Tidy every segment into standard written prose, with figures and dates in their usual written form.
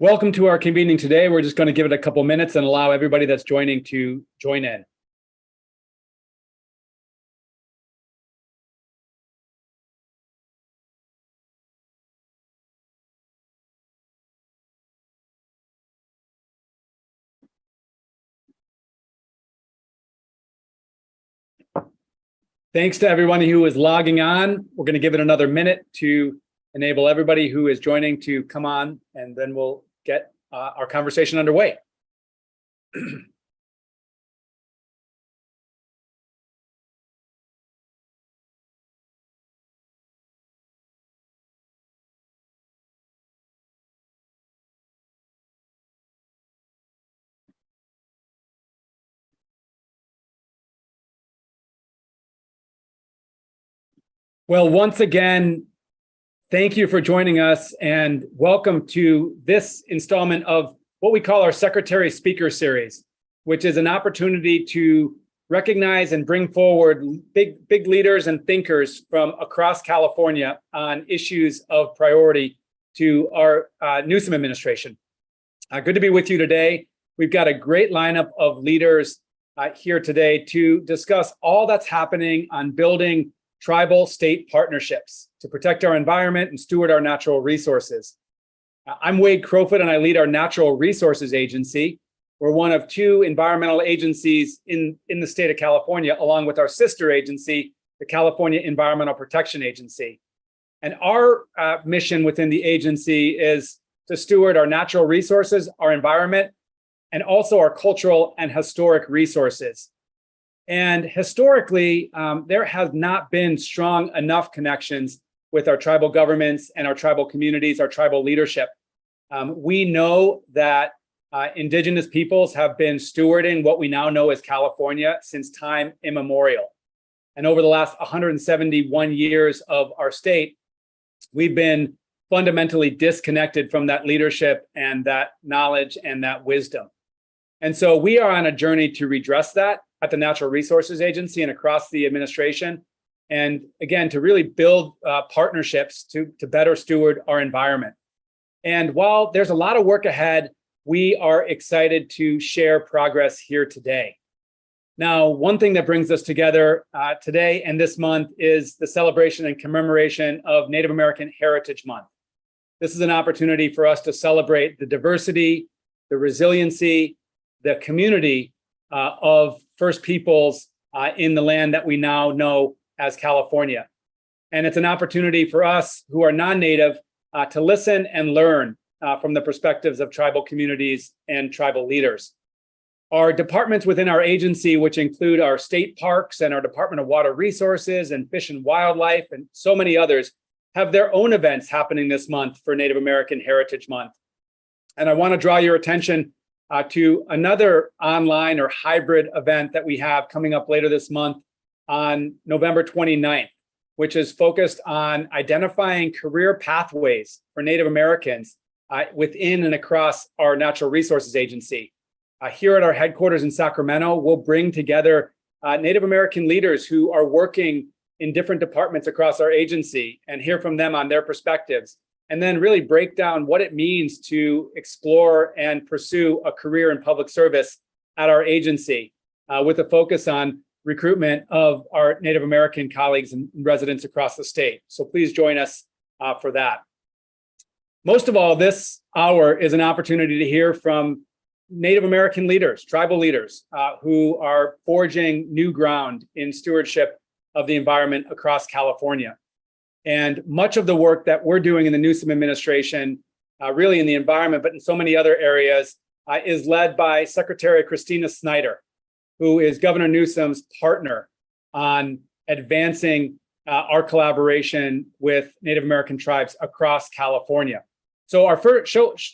Welcome to our convening today. We're just going to give it a couple minutes and allow everybody that's joining to join in. Thanks to everyone who is logging on. We're going to give it another minute to enable everybody who is joining to come on, and then we'll get our conversation underway. Well, once again, thank you for joining us and welcome to this installment of what we call our Secretary Speaker Series, which is an opportunity to recognize and bring forward big leaders and thinkers from across California on issues of priority to our Newsom administration. Good to be with you today. We've got a great lineup of leaders here today to discuss all that's happening on building tribal state partnerships to protect our environment and steward our natural resources. I'm Wade Crowfoot and I lead our Natural Resources Agency. We're one of two environmental agencies in the state of California, along with our sister agency, the California Environmental Protection Agency. And our mission within the agency is to steward our natural resources, our environment, and also our cultural and historic resources. And historically, there have not been strong enough connections with our tribal governments and our tribal communities, our tribal leadership. We know that indigenous peoples have been stewarding what we now know as California since time immemorial. And over the last 171 years of our state, we've been fundamentally disconnected from that leadership and that knowledge and that wisdom. And so we are on a journey to redress that at the Natural Resources Agency and across the administration. And again, to really build partnerships to better steward our environment. And while there's a lot of work ahead, we are excited to share progress here today. Now, one thing that brings us together today and this month is the celebration and commemoration of Native American Heritage Month. This is an opportunity for us to celebrate the diversity, the resiliency, the community of First Peoples in the land that we now know as California. And it's an opportunity for us who are non-Native to listen and learn from the perspectives of tribal communities and tribal leaders. Our departments within our agency, which include our state parks and our Department of Water Resources and Fish and Wildlife and so many others, have their own events happening this month for Native American Heritage Month. And I want to draw your attention to another online or hybrid event that we have coming up later this month on November 29th, which is focused on identifying career pathways for Native Americans within and across our Natural Resources Agency. Here at our headquarters in Sacramento, we'll bring together Native American leaders who are working in different departments across our agency and hear from them on their perspectives, and then really break down what it means to explore and pursue a career in public service at our agency with a focus on recruitment of our Native American colleagues and residents across the state. So please join us for that. Most of all, this hour is an opportunity to hear from Native American leaders, tribal leaders, who are forging new ground in stewardship of the environment across California. And much of the work that we're doing in the Newsom administration, really in the environment, but in so many other areas, is led by Secretary Christina Snyder, who is Governor Newsom's partner on advancing our collaboration with Native American tribes across California. So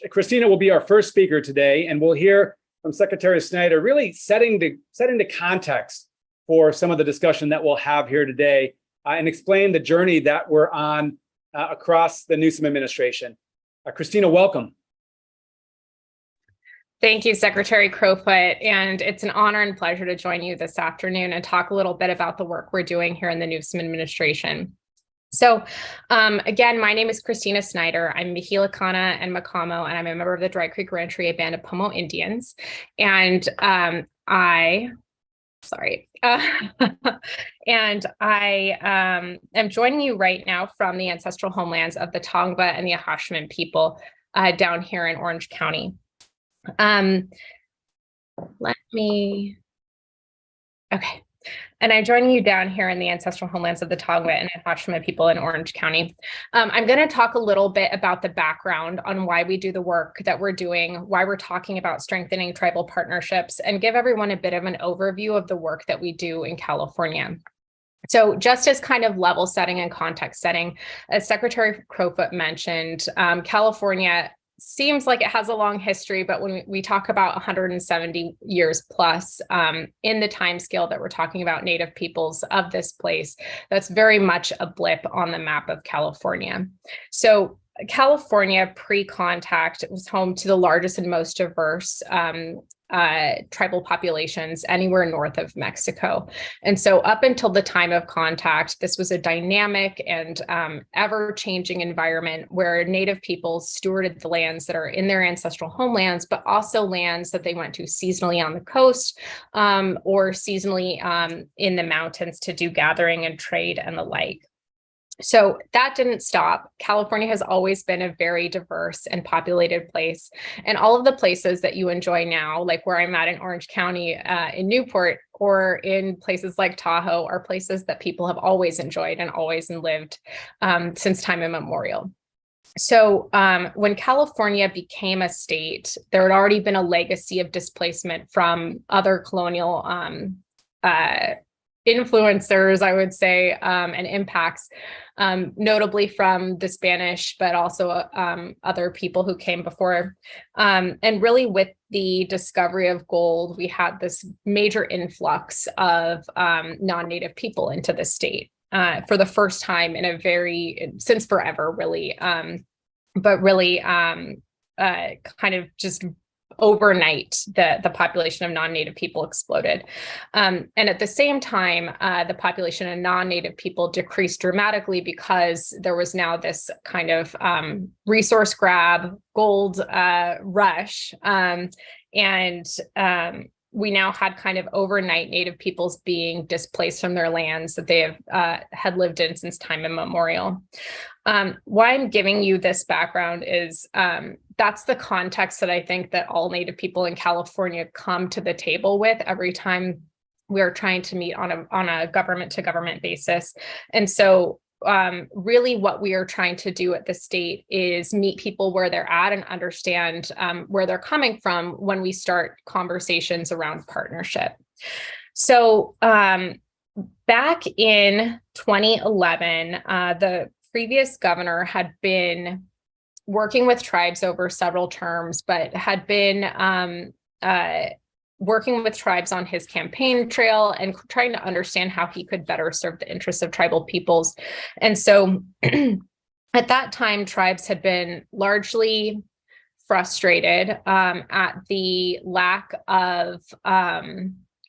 Christina will be our first speaker today, and we'll hear from Secretary Snyder really setting the context for some of the discussion that we'll have here today and explain the journey that we're on across the Newsom administration. Christina, welcome. Thank you, Secretary Crowfoot, and it's an honor and pleasure to join you this afternoon and talk a little bit about the work we're doing here in the Newsom administration. So again, my name is Christina Snyder. I'm Mihila Kana and Makamo, and I'm a member of the Dry Creek Rancheria Band of Pomo Indians. And and I am joining you right now from the ancestral homelands of the Tongva and the Ahashmin people down here in Orange County. And I'm joining you down here in the ancestral homelands of the Tongva and Ahashmin people in Orange County. I'm going to talk a little bit about the background on why we do the work that we're doing, why we're talking about strengthening tribal partnerships, and give everyone a bit of an overview of the work that we do in California. So just as kind of level setting and context setting, as Secretary Crowfoot mentioned, California seems like it has a long history, but when we talk about 170 years plus in the time scale that we're talking about Native peoples of this place, that's very much a blip on the map of California. So California pre-contact was home to the largest and most diverse tribal populations anywhere north of Mexico. And so up until the time of contact, this was a dynamic and ever-changing environment where Native peoples stewarded the lands that are in their ancestral homelands, but also lands that they went to seasonally on the coast or seasonally in the mountains to do gathering and trade and the like. So that didn't stop. California has always been a very diverse and populated place. And all of the places that you enjoy now, like where I'm at in Orange County, in Newport, or in places like Tahoe, are places that people have always enjoyed and always lived since time immemorial. So when California became a state, there had already been a legacy of displacement from other colonial influencers, I would say, and impacts, notably from the Spanish, but also other people who came before. And really with the discovery of gold, we had this major influx of non-Native people into the state for the first time since forever, really, but really kind of just overnight, the population of non-Native people exploded. And at the same time, the population of non-Native people decreased dramatically because there was now this kind of resource grab, gold rush. We now had kind of overnight Native peoples being displaced from their lands that they had lived in since time immemorial. Why I'm giving you this background is that's the context that I think that all Native people in California come to the table with every time we are trying to meet on a government to government basis. And so really what we are trying to do at the state is meet people where they're at and understand where they're coming from when we start conversations around partnership. So back in 2011, the previous governor had been working with tribes over several terms, but had been working with tribes on his campaign trail and trying to understand how he could better serve the interests of tribal peoples. And so at that time, tribes had been largely frustrated at the lack of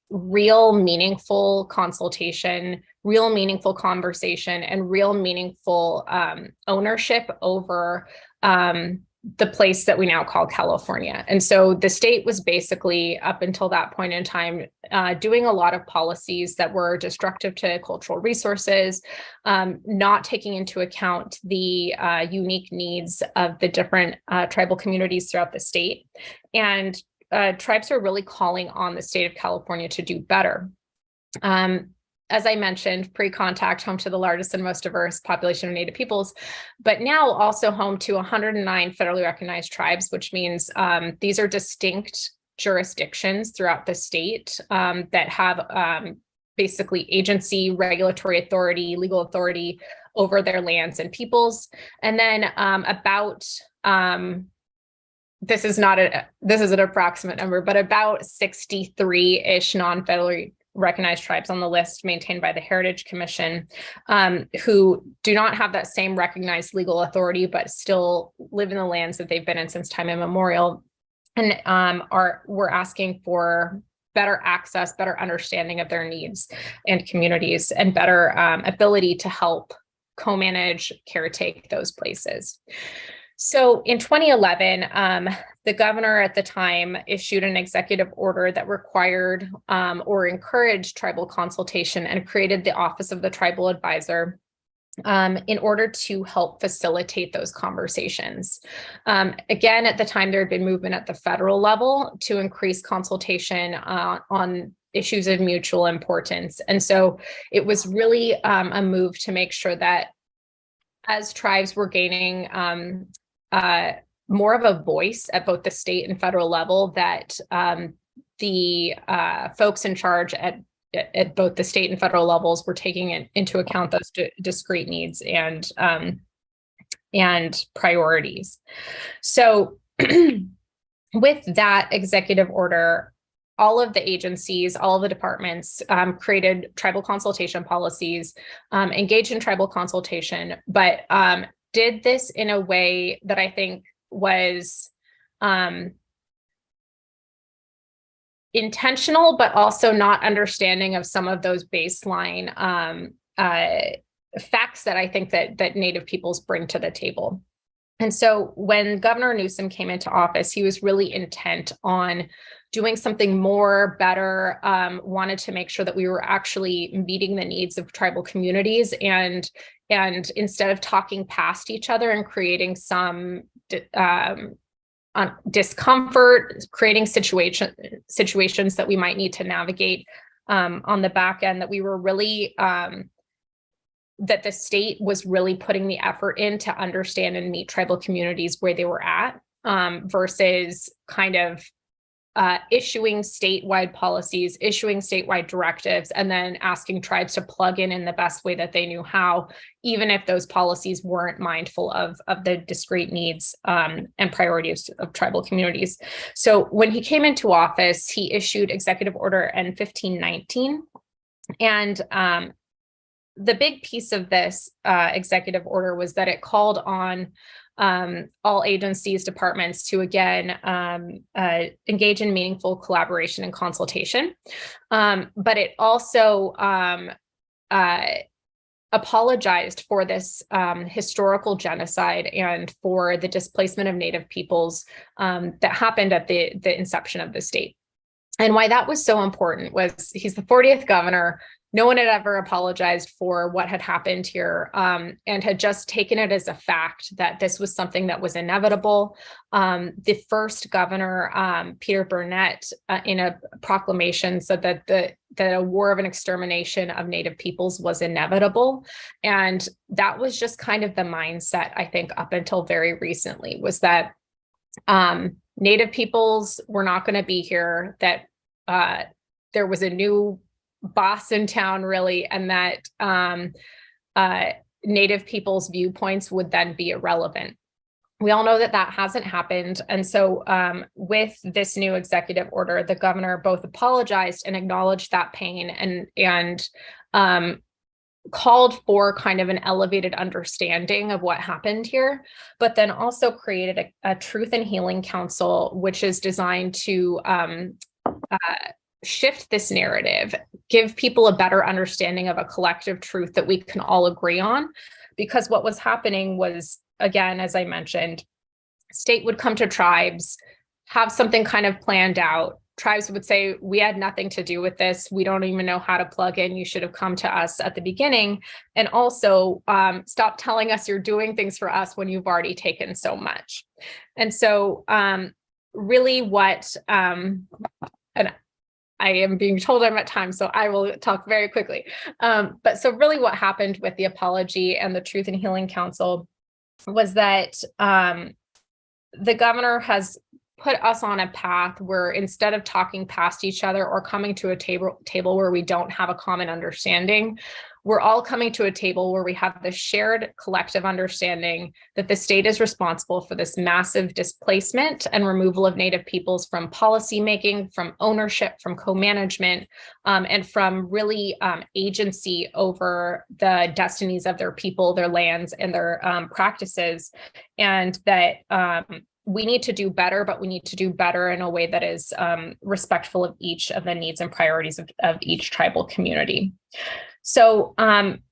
real meaningful consultation, real meaningful conversation, and real meaningful ownership over the place that we now call California. And so the state was basically, up until that point in time, doing a lot of policies that were destructive to cultural resources, not taking into account the unique needs of the different tribal communities throughout the state. And tribes are really calling on the state of California to do better. As I mentioned, pre-contact, home to the largest and most diverse population of Native peoples, but now also home to 109 federally recognized tribes, which means these are distinct jurisdictions throughout the state that have basically agency, regulatory authority, legal authority over their lands and peoples. And then this is an approximate number, but about 63-ish non-federally recognized tribes on the list maintained by the Heritage Commission, who do not have that same recognized legal authority, but still live in the lands that they've been in since time immemorial, and we're asking for better access, better understanding of their needs and communities, and better ability to help co-manage, caretake those places. So in 2011, the governor at the time issued an executive order that required or encouraged tribal consultation and created the Office of the Tribal Advisor in order to help facilitate those conversations. Again, at the time, there had been movement at the federal level to increase consultation on issues of mutual importance. And so it was really a move to make sure that as tribes were gaining more of a voice at both the state and federal level, that the folks in charge at both the state and federal levels were taking into account those discrete needs and priorities. So with that executive order, all of the agencies, all of the departments created tribal consultation policies, engaged in tribal consultation, but did this in a way that I think was intentional, but also not understanding of some of those baseline facts that I think that Native peoples bring to the table. And so when Governor Newsom came into office, he was really intent on doing something more, better, wanted to make sure that we were actually meeting the needs of tribal communities, and instead of talking past each other and creating some discomfort, creating situations that we might need to navigate on the back end, that we were really that the state was really putting the effort in to understand and meet tribal communities where they were at, versus kind of issuing statewide policies, issuing statewide directives, and then asking tribes to plug in the best way that they knew how, even if those policies weren't mindful of the discrete needs and priorities of tribal communities. So when he came into office, he issued Executive Order N-1519. And the big piece of this executive order was that it called on all agencies, departments to, again, engage in meaningful collaboration and consultation. But it also apologized for this historical genocide and for the displacement of Native peoples that happened at the inception of the state. And why that was so important was he's the 40th governor. No one had ever apologized for what had happened here, and had just taken it as a fact that this was something that was inevitable. The first governor, Peter Burnett, in a proclamation said that a war of an extermination of Native peoples was inevitable. And that was just kind of the mindset, I think, up until very recently, was that Native peoples were not going to be here, that there was a new boss in town, really, and that Native people's viewpoints would then be irrelevant. We all know that that hasn't happened. And so with this new executive order, the governor both apologized and acknowledged that pain, and called for kind of an elevated understanding of what happened here, but then also created a Truth and Healing Council, which is designed to shift this narrative, give people a better understanding of a collective truth that we can all agree on. Because what was happening was, again, as I mentioned, state would come to tribes, have something kind of planned out. Tribes would say, we had nothing to do with this. We don't even know how to plug in. You should have come to us at the beginning. And also stop telling us you're doing things for us when you've already taken so much. And so really what, and I am being told I'm at time, so I will talk very quickly. But so really what happened with the apology and the Truth and Healing Council was that the governor has put us on a path where, instead of talking past each other or coming to a table where we don't have a common understanding, we're all coming to a table where we have this shared collective understanding that the state is responsible for this massive displacement and removal of Native peoples from policymaking, from ownership, from co-management, and from really agency over the destinies of their people, their lands, and their practices. And that we need to do better, but we need to do better in a way that is respectful of each of the needs and priorities of each tribal community. So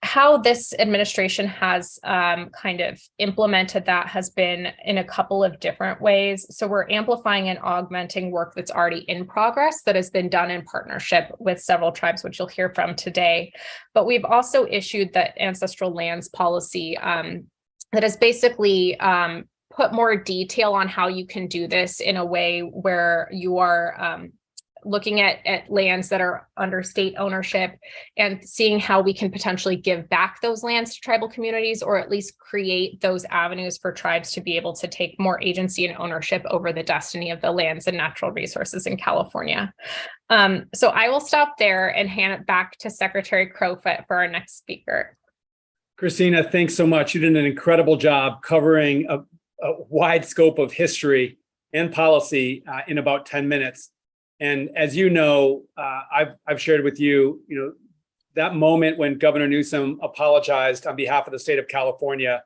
how this administration has kind of implemented that has been in a couple of different ways. So we're amplifying and augmenting work that's already in progress that has been done in partnership with several tribes, which you'll hear from today. But we've also issued the ancestral lands policy that has basically put more detail on how you can do this in a way where you are looking at lands that are under state ownership and seeing how we can potentially give back those lands to tribal communities, or at least create those avenues for tribes to be able to take more agency and ownership over the destiny of the lands and natural resources in California. So I will stop there and hand it back to Secretary Crowfoot for our next speaker. Christina, thanks so much. You did an incredible job covering a wide scope of history and policy in about 10 minutes. And as you know, I've shared with you, that moment when Governor Newsom apologized on behalf of the state of California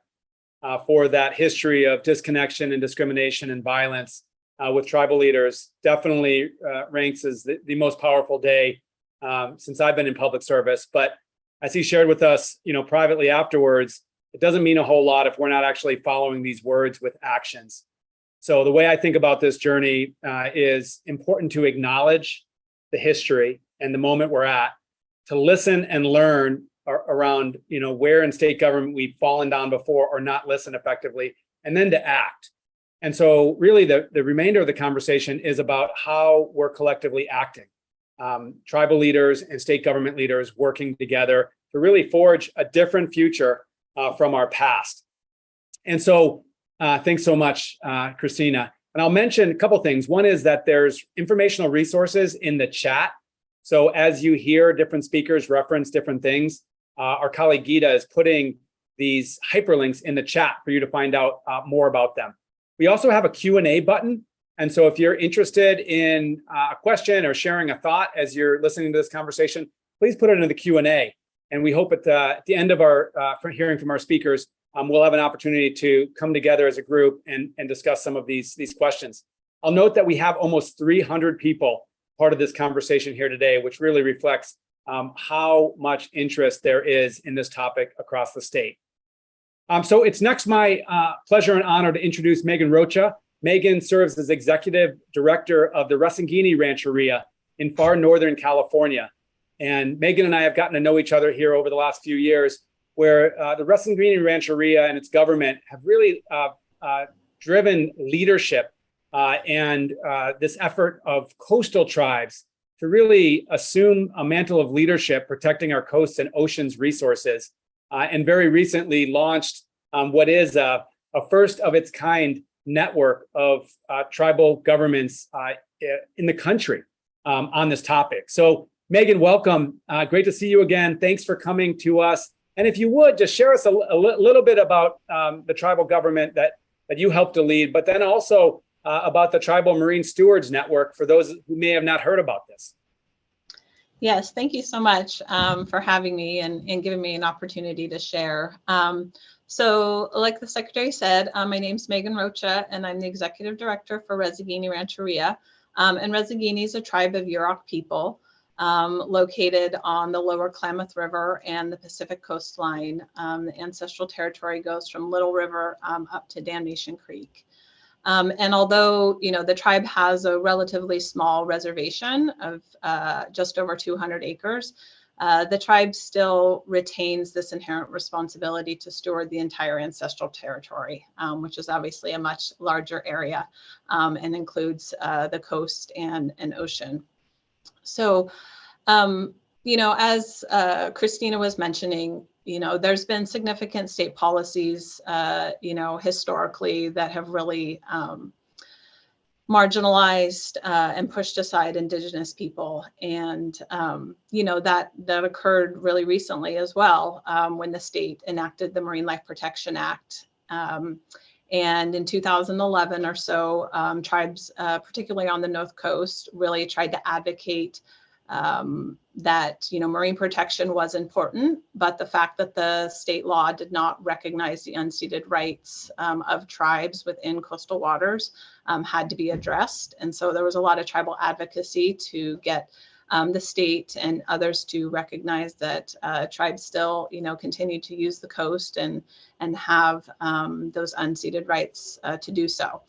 for that history of disconnection and discrimination and violence with tribal leaders definitely ranks as the most powerful day since I've been in public service. But as he shared with us, privately afterwards, it doesn't mean a whole lot if we're not actually following these words with actions. So the way I think about this journey is important to acknowledge the history and the moment we're at, to listen and learn around, where in state government we've fallen down before or not listened effectively, and then to act. And so really the remainder of the conversation is about how we're collectively acting. Tribal leaders and state government leaders working together to really forge a different future from our past. And so thanks so much, Christina. And I'll mention a couple things. One is that there's informational resources in the chat. So as you hear different speakers reference different things, our colleague Gita is putting these hyperlinks in the chat for you to find out more about them. We also have a Q&A button. And so if you're interested in a question or sharing a thought as you're listening to this conversation, please put it in the Q&A. And we hope at the end of our hearing from our speakers, we'll have an opportunity to come together as a group and discuss some of these questions. I'll note that we have almost 300 people part of this conversation here today, which really reflects how much interest there is in this topic across the state. So it's next my pleasure and honor to introduce Megan Rocha. Megan serves as Executive Director of the Resangini Rancheria in far northern California. And Megan and I have gotten to know each other here over the last few years, where the Resangini Rancheria and its government have really driven leadership and this effort of coastal tribes to really assume a mantle of leadership, protecting our coasts and oceans resources, and very recently launched what is a first of its kind network of tribal governments in the country on this topic. So Megan, welcome. Great to see you again. Thanks for coming to us. And if you would, just share us a little bit about the tribal government that you helped to lead, but then also about the Tribal Marine Stewards Network for those who may have not heard about this. Yes, thank you so much for having me and giving me an opportunity to share. So like the Secretary said, my name's Megan Rocha, and I'm the Executive Director for Resangini Rancheria. And Resangini is a tribe of Yurok people located on the lower Klamath River and the Pacific coastline. The ancestral territory goes from Little River up to Damnation Creek. And although, the tribe has a relatively small reservation of just over 200 acres, the tribe still retains this inherent responsibility to steward the entire ancestral territory, which is obviously a much larger area and includes the coast and ocean. So, as Christina was mentioning, there's been significant state policies, historically that have really marginalized and pushed aside Indigenous people. And, that occurred really recently as well when the state enacted the Marine Life Protection Act. And in 2011 or so, tribes, particularly on the North Coast, really tried to advocate that, marine protection was important, but the fact that the state law did not recognize the unceded rights of tribes within coastal waters had to be addressed. And so there was a lot of tribal advocacy to get the state and others to recognize that tribes still, continue to use the coast and have those unceded rights to do so.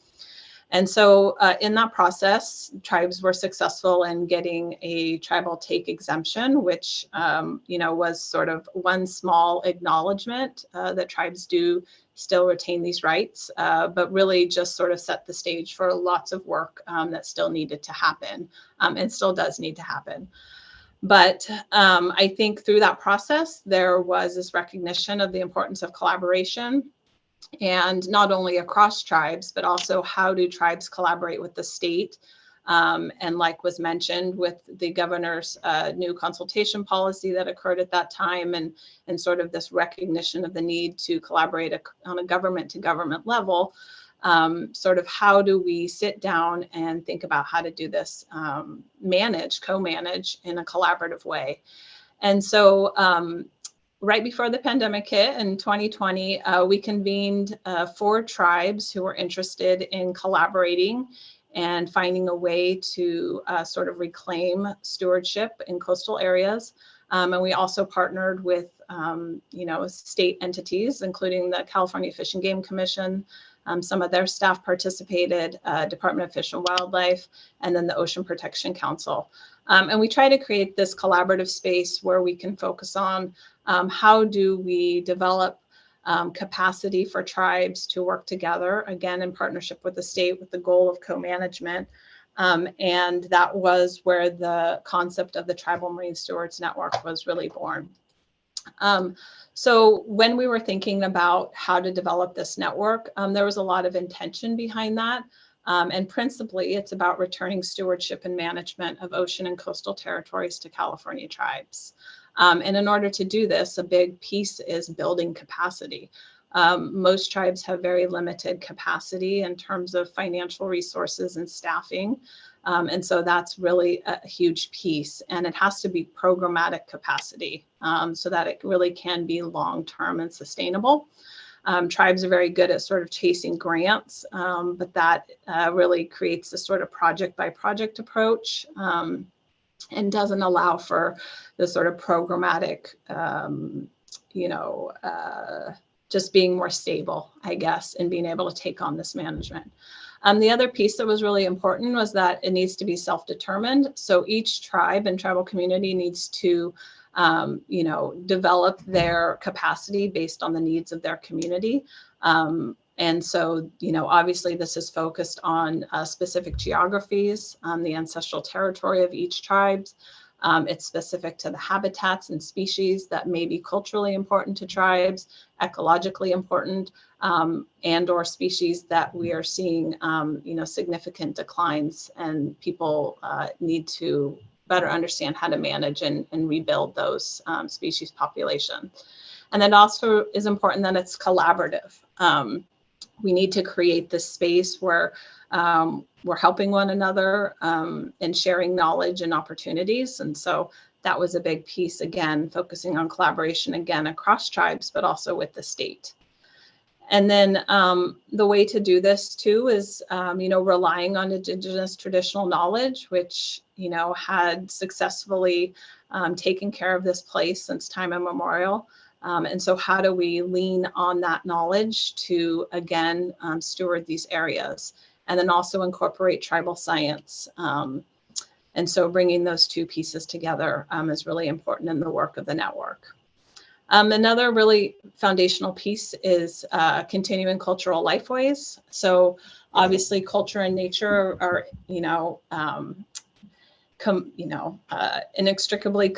And so in that process, tribes were successful in getting a tribal take exemption, which, was sort of one small acknowledgement that tribes do still retain these rights, but really just sort of set the stage for lots of work that still needed to happen and still does need to happen. But I think through that process, there was this recognition of the importance of collaboration, and not only across tribes, but also how do tribes collaborate with the state. And like was mentioned with the governor's new consultation policy that occurred at that time, and sort of this recognition of the need to collaborate on a government to government level, sort of how do we sit down and think about how to do this, co-manage in a collaborative way. And so right before the pandemic hit in 2020, we convened 4 tribes who were interested in collaborating and finding a way to sort of reclaim stewardship in coastal areas. And we also partnered with, state entities, including the California Fish and Game Commission. Some of their staff participated, Department of Fish and Wildlife, and then the Ocean Protection Council. And we try to create this collaborative space where we can focus on how do we develop capacity for tribes to work together, again, in partnership with the state with the goal of co-management. And that was where the concept of the Tribal Marine Stewards Network was really born. So when we were thinking about how to develop this network, there was a lot of intention behind that. And principally, it's about returning stewardship and management of ocean and coastal territories to California tribes. And in order to do this, a big piece is building capacity. Most tribes have very limited capacity in terms of financial resources and staffing. And so that's really a huge piece. And it has to be programmatic capacity so that it really can be long-term and sustainable. Tribes are very good at sort of chasing grants, but that really creates a sort of project by project approach and doesn't allow for the sort of programmatic, just being more stable, I guess, and being able to take on this management. The other piece that was really important was that it needs to be self-determined. So each tribe and tribal community needs to develop their capacity based on the needs of their community. And so, obviously this is focused on specific geographies, the ancestral territory of each tribe. It's specific to the habitats and species that may be culturally important to tribes, ecologically important, and or species that we are seeing, significant declines, and people need to better understand how to manage and rebuild those species population. And then also is important that it's collaborative. We need to create this space where we're helping one another and sharing knowledge and opportunities. And so that was a big piece, again, focusing on collaboration, again, across tribes, but also with the state. And then the way to do this too is, relying on Indigenous traditional knowledge, which, had successfully taken care of this place since time immemorial. And so how do we lean on that knowledge to, again, steward these areas, and then also incorporate tribal science. And so bringing those two pieces together is really important in the work of the network. Another really foundational piece is continuing cultural lifeways. So obviously culture and nature are, inextricably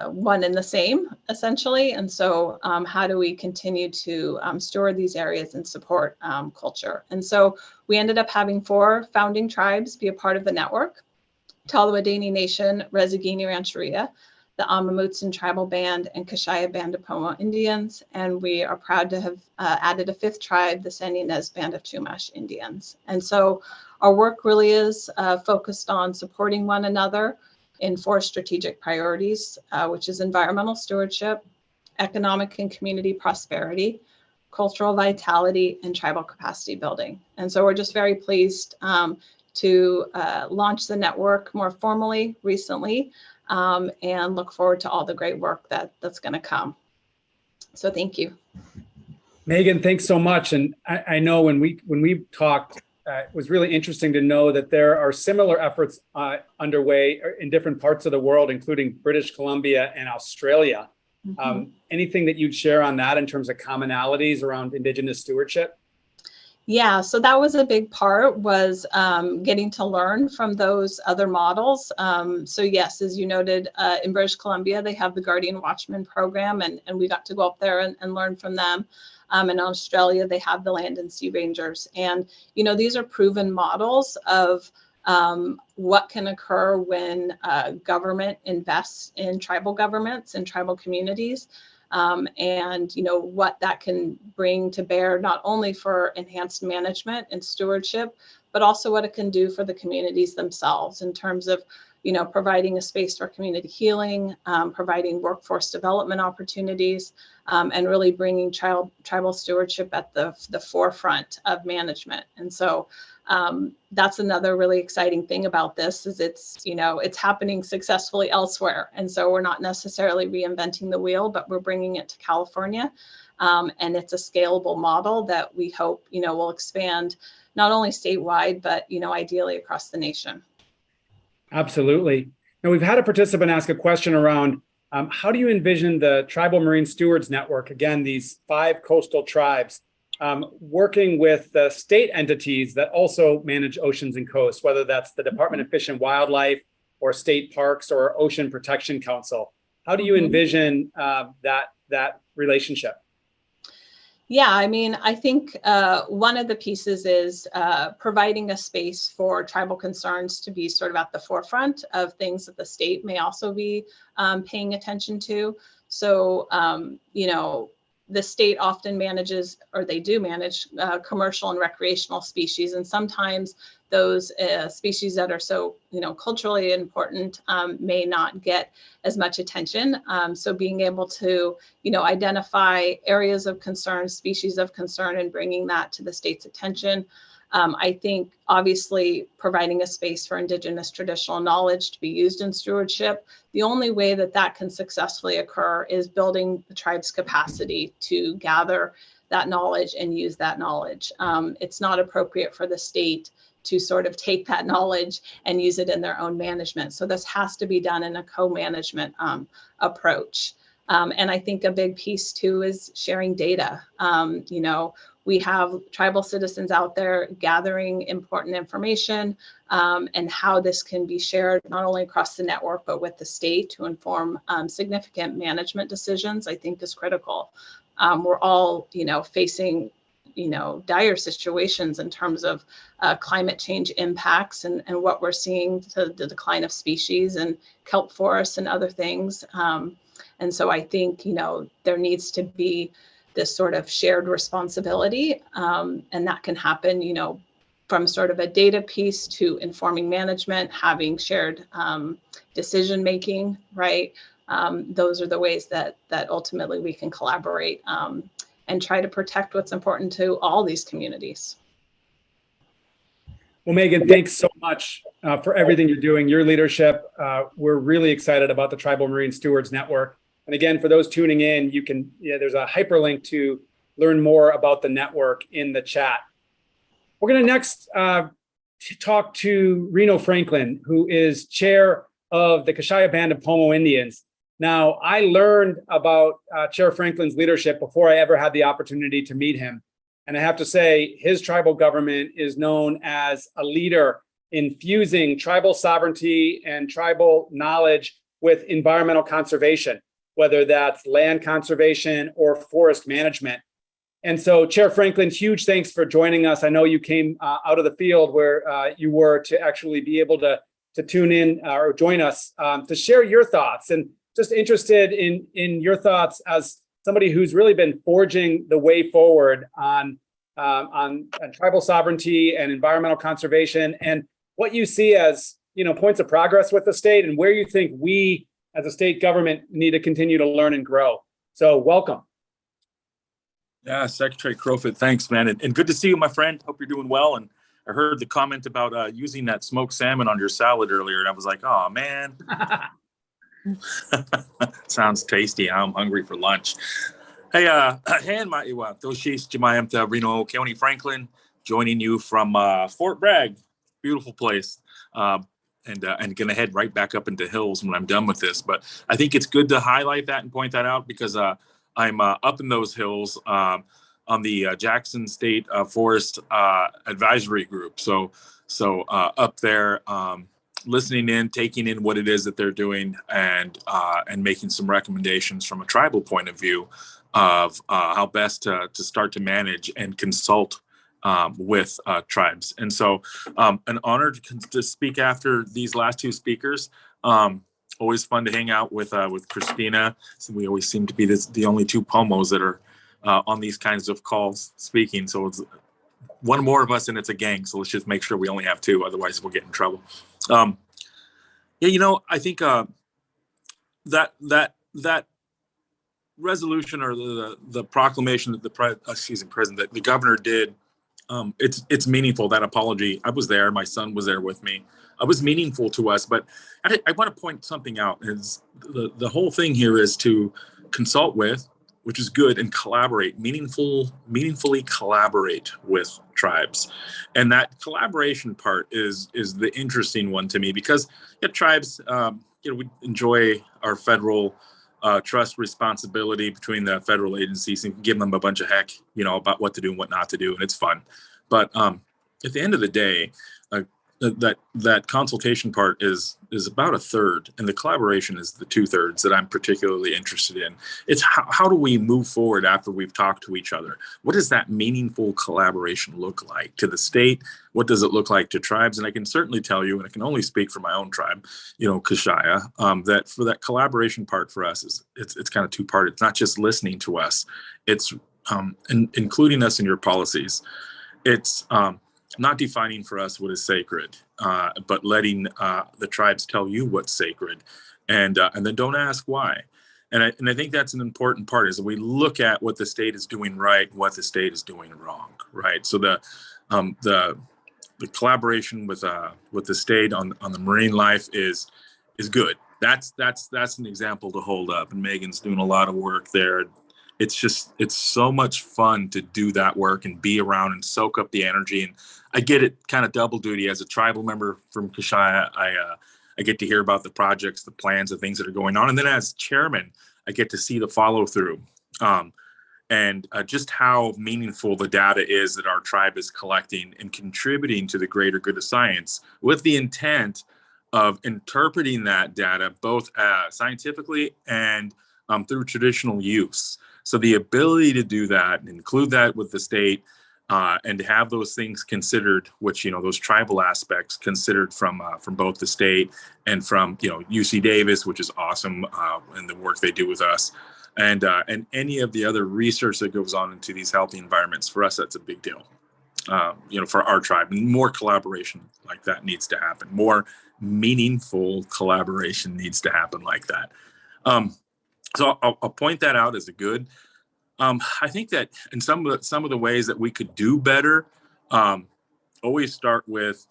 one and the same, essentially. And so how do we continue to steward these areas and support culture? And so we ended up having 4 founding tribes be a part of the network: Tallahwaddini Nation, Rezagini Rancheria, the Amamutsan Tribal Band, and Kashaya Band of Pomo Indians. And we are proud to have added a 5th tribe, the San Ynez Band of Chumash Indians. And so our work really is focused on supporting one another in 4 strategic priorities, which is environmental stewardship, economic and community prosperity, cultural vitality, and tribal capacity building. And so we're just very pleased to launch the network more formally recently, and look forward to all the great work that's going to come. So thank you. Megan, thanks so much. And I know when we talked, it was really interesting to know that there are similar efforts underway in different parts of the world, including British Columbia and Australia. Mm-hmm. Anything that you'd share on that in terms of commonalities around Indigenous stewardship? Yeah, so that was a big part, was getting to learn from those other models. So yes, as you noted, in British Columbia, they have the Guardian Watchman program, and we got to go up there and learn from them. In Australia, they have the Land and Sea Rangers. And, these are proven models of what can occur when government invests in tribal governments and tribal communities. And what that can bring to bear, not only for enhanced management and stewardship, but also what it can do for the communities themselves in terms of providing a space for community healing, providing workforce development opportunities, and really bringing tribal stewardship at the forefront of management. And so that's another really exciting thing about this, is it's happening successfully elsewhere. And so we're not necessarily reinventing the wheel, but we're bringing it to California. And it's a scalable model that we hope, will expand not only statewide, but, ideally across the nation. Absolutely. Now, we've had a participant ask a question around how do you envision the Tribal Marine Stewards Network, again, these 5 coastal tribes, working with the state entities that also manage oceans and coasts, whether that's the Department of Fish and Wildlife or state parks or Ocean Protection Council? How do you envision that relationship? Yeah, I think one of the pieces is providing a space for tribal concerns to be sort of at the forefront of things that the state may also be paying attention to. So, the state often manages, or they do manage, commercial and recreational species. And sometimes those species that are so, culturally important may not get as much attention. So being able to, identify areas of concern, species of concern, and bringing that to the state's attention. I think obviously providing a space for Indigenous traditional knowledge to be used in stewardship. The only way that can successfully occur is building the tribe's capacity to gather that knowledge and use that knowledge. It's not appropriate for the state to sort of take that knowledge and use it in their own management. So this has to be done in a co-management approach. And I think a big piece too is sharing data. We have tribal citizens out there gathering important information, and how this can be shared not only across the network, but with the state to inform significant management decisions, I think is critical. We're all, facing, dire situations in terms of climate change impacts and what we're seeing to the decline of species and kelp forests and other things. And so I think, there needs to be this sort of shared responsibility, and that can happen, from sort of a data piece to informing management, having shared decision making, right? Those are the ways that ultimately we can collaborate and try to protect what's important to all these communities. Well, Megan, thanks so much for everything you're doing, your leadership. We're really excited about the Tribal Marine Stewards Network. And again, for those tuning in, there's a hyperlink to learn more about the network in the chat. We're going to next talk to Reno Franklin, who is chair of the Kashaya Band of Pomo Indians. Now, I learned about Chair Franklin's leadership before I ever had the opportunity to meet him. And I have to say, his tribal government is known as a leader in fusing tribal sovereignty and tribal knowledge with environmental conservation, whether that's land conservation or forest management. And so, Chair Franklin, huge thanks for joining us. I know you came out of the field where you were to actually be able to tune in or join us to share your thoughts. And just interested in your thoughts as somebody who's really been forging the way forward on tribal sovereignty and environmental conservation, and what you see as points of progress with the state, and where you think we as a state government need to continue to learn and grow. So welcome. Yeah, Secretary Crowfoot, thanks, man. And good to see you, my friend. Hope you're doing well. And I heard the comment about using that smoked salmon on your salad earlier, and I was like, oh man, sounds tasty. I'm hungry for lunch. Hey, hand my Doshis Jamayamta Reno County Franklin, joining you from Fort Bragg, beautiful place, and gonna head right back up into hills when I'm done with this. But I think it's good to highlight that and point that out because I'm up in those hills on the Jackson State Forest Advisory Group. So up there. Listening in, taking in what it is that they're doing, and making some recommendations from a tribal point of view of how best to start to manage and consult with tribes. And so, an honor to speak after these last two speakers. Always fun to hang out with Christina. So we always seem to be the only two pomos that are on these kinds of calls speaking. So it's one more of us and it's a gang. So let's just make sure we only have two. Otherwise we'll get in trouble. Yeah, I think that resolution or the proclamation that the president, that the governor did, it's meaningful. That apology, I was there. My son was there with me. It was meaningful to us. But I want to point something out. Is the whole thing here is to consult with, which is good, and collaborate, meaningfully collaborate with tribes. And that collaboration part is the interesting one to me because tribes, we enjoy our federal trust responsibility between the federal agencies and give them a bunch of heck, about what to do and what not to do. And it's fun. But at the end of the day, that consultation part is about a third, and the collaboration is the 2/3 that I'm particularly interested in. It's how do we move forward after we've talked to each other? What does that meaningful collaboration look like to the state? What does it look like to tribes? And I can certainly tell you, and I can only speak for my own tribe, Kashaya, that for that collaboration part for us it's kind of two-part. It's not just listening to us; it's including us in your policies. It's not defining for us what is sacred, but letting the tribes tell you what's sacred, and then don't ask why. And I think that's an important part is that we look at what the state is doing right, and what the state is doing wrong, right? So the collaboration with the state on the marine life is good. That's an example to hold up, and Megan's doing a lot of work there. It's so much fun to do that work and be around and soak up the energy. And I get it kind of double duty as a tribal member from Kashaya. I get to hear about the projects, the plans, the things that are going on. And then as chairman, I get to see the follow through and just how meaningful the data is that our tribe is collecting and contributing to the greater good of science with the intent of interpreting that data both scientifically and through traditional use. So the ability to do that and include that with the state and to have those things considered, which, those tribal aspects considered from both the state and from, UC Davis, which is awesome, and the work they do with us, and any of the other research that goes on into these healthy environments. For us, that's a big deal, for our tribe. And more collaboration like that needs to happen. More meaningful collaboration needs to happen like that. So I'll point that out as a good. I think that in some of the ways that we could do better, always start with,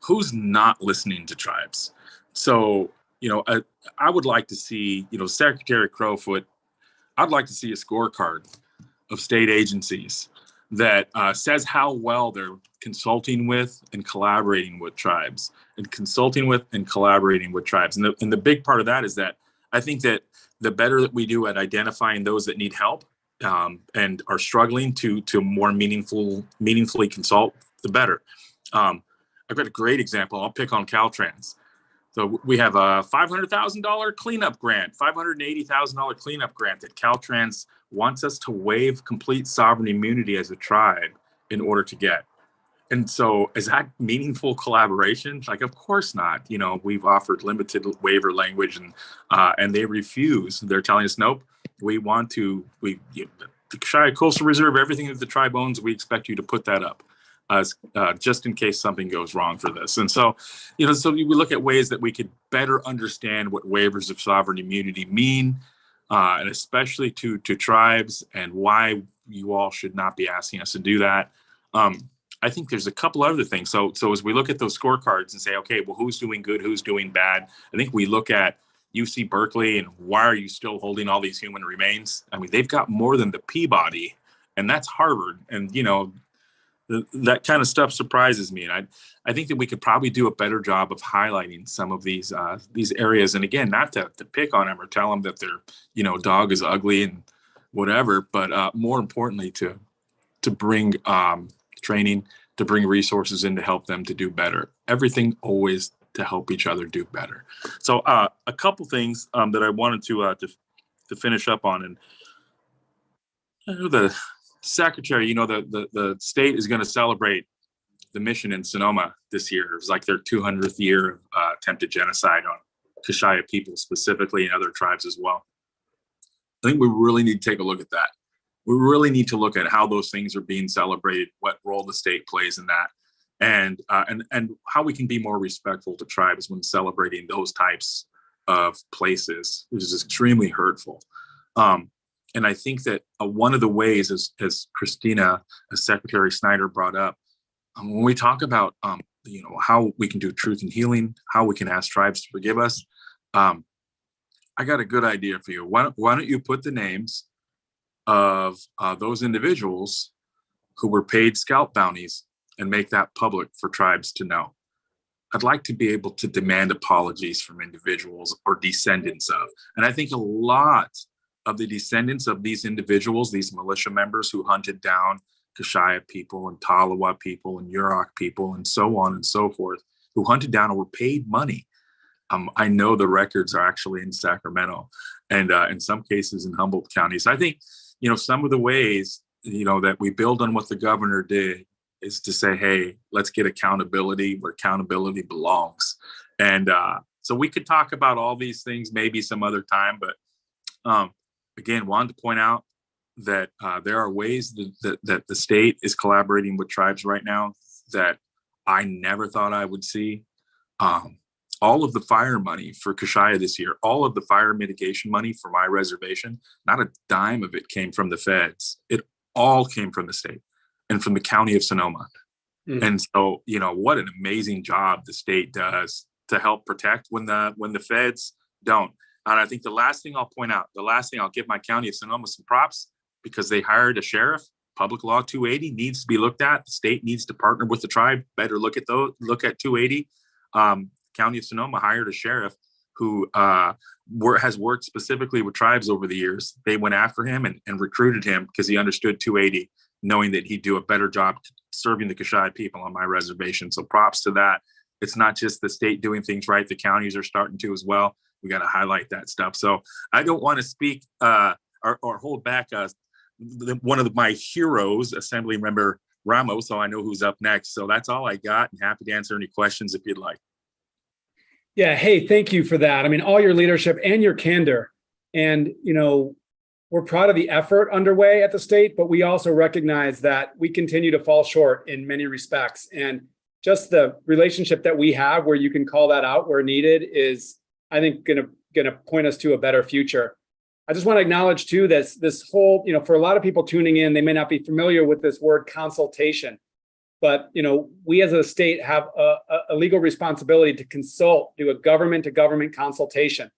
who's not listening to tribes. So, I would like to see, Secretary Crowfoot, I'd like to see a scorecard of state agencies that says how well they're consulting with and collaborating with tribes and collaborating with tribes. And the big part of that is that I think that the better that we do at identifying those that need help and are struggling to more meaningfully consult, the better. I've got a great example. I'll pick on Caltrans. So we have a $500,000 cleanup grant, $580,000 cleanup grant that Caltrans wants us to waive complete sovereign immunity as a tribe in order to get. And so is that meaningful collaboration? Like, of course not. We've offered limited waiver language and they refuse. They're telling us, nope, the Kashaya Coastal Reserve, everything that the tribe owns, we expect you to put that up just in case something goes wrong for this. And so, so we look at ways that we could better understand what waivers of sovereign immunity mean, and especially to tribes and why you all should not be asking us to do that. I think there's a couple other things. So as we look at those scorecards and say, okay, well, who's doing good, who's doing bad? I think we look at UC Berkeley and why are you still holding all these human remains? I mean, they've got more than the Peabody, and that's Harvard. And, you know, that kind of stuff surprises me. And I think that we could probably do a better job of highlighting some of these areas. And again, not to pick on them or tell them that their, you know, dog is ugly and whatever, but more importantly, to bring training, to bring resources in to help them to do better. Everything always to help each other do better. So a couple things that I wanted to finish up on, and I know the secretary, you know, the state is going to celebrate the mission in Sonoma this year. It's like their 200th year of attempted genocide on Kashaya people specifically and other tribes as well. I think we really need to take a look at that. We really need to look at how those things are being celebrated, what role the state plays in that, and how we can be more respectful to tribes when celebrating those types of places, which is extremely hurtful. And I think that one of the ways, as Christina, as Secretary Snyder brought up, when we talk about you know, how we can do truth and healing, how we can ask tribes to forgive us, I got a good idea for you. Why don't you put the names of those individuals who were paid scalp bounties and make that public for tribes to know? I'd like to be able to demand apologies from individuals or descendants of. And I think a lot of the descendants of these individuals, these militia members who hunted down Kashaya people and Tolowa people and Yurok people and so on and so forth, who hunted down and were paid money. I know the records are actually in Sacramento and in some cases in Humboldt County. So I think, you know, some of the ways, you know, that we build on what the governor did is to say, hey, let's get accountability where accountability belongs. And so we could talk about all these things maybe some other time, but again, wanted to point out that there are ways that the state is collaborating with tribes right now that I never thought I would see. All of the fire money for Kashaya this year, all of the fire mitigation money for my reservation, not a dime of it came from the feds. It all came from the state and from the county of Sonoma. Mm. And so, you know, what an amazing job the state does to help protect when the feds don't. And I think the last thing I'll point out, the last thing I'll give my county of Sonoma some props, because they hired a sheriff. Public Law 280 needs to be looked at. The state needs to partner with the tribe. Better look at 280. County of Sonoma hired a sheriff who has worked specifically with tribes over the years. They went after him and recruited him because he understood 280, knowing that he'd do a better job serving the Kashaya people on my reservation. So props to that. It's not just the state doing things right. The counties are starting to as well. We got to highlight that stuff. So I don't want to speak or hold back one of my heroes, Assemblymember Ramos, so I know who's up next. So that's all I got, and happy to answer any questions if you'd like. Yeah. Hey, thank you for that. I mean, all your leadership and your candor. And, you know, we're proud of the effort underway at the state, but we also recognize that we continue to fall short in many respects. And just the relationship that we have where you can call that out where needed is, I think, going to point us to a better future. I just want to acknowledge too, this whole, you know, for a lot of people tuning in, they may not be familiar with this word consultation. But, you know, we as a state have a legal responsibility to consult, do a government to government consultation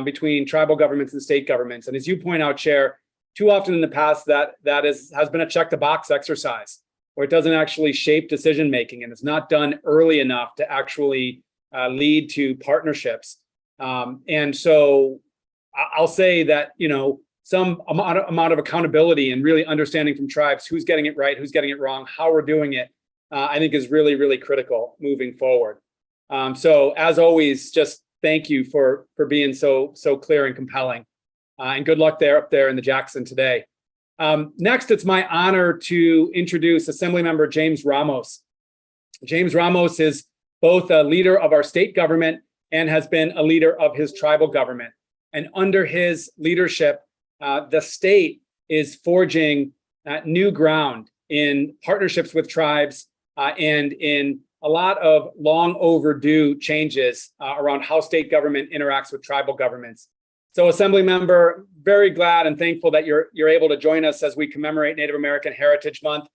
between tribal governments and state governments. And as you point out, Chair, too often in the past that has been a check the box exercise where it doesn't actually shape decision making and it's not done early enough to actually lead to partnerships. And so I'll say that, you know, some amount of accountability and really understanding from tribes who's getting it right, who's getting it wrong, how we're doing it, I think is really, really critical moving forward. So as always, just thank you for being so clear and compelling. And good luck up there in the Jackson today. Next, it's my honor to introduce Assemblymember James Ramos. James Ramos is both a leader of our state government and has been a leader of his tribal government. And under his leadership, the state is forging new ground in partnerships with tribes and in a lot of long overdue changes around how state government interacts with tribal governments. So, Assembly Member, very glad and thankful that you're able to join us as we commemorate Native American Heritage Month.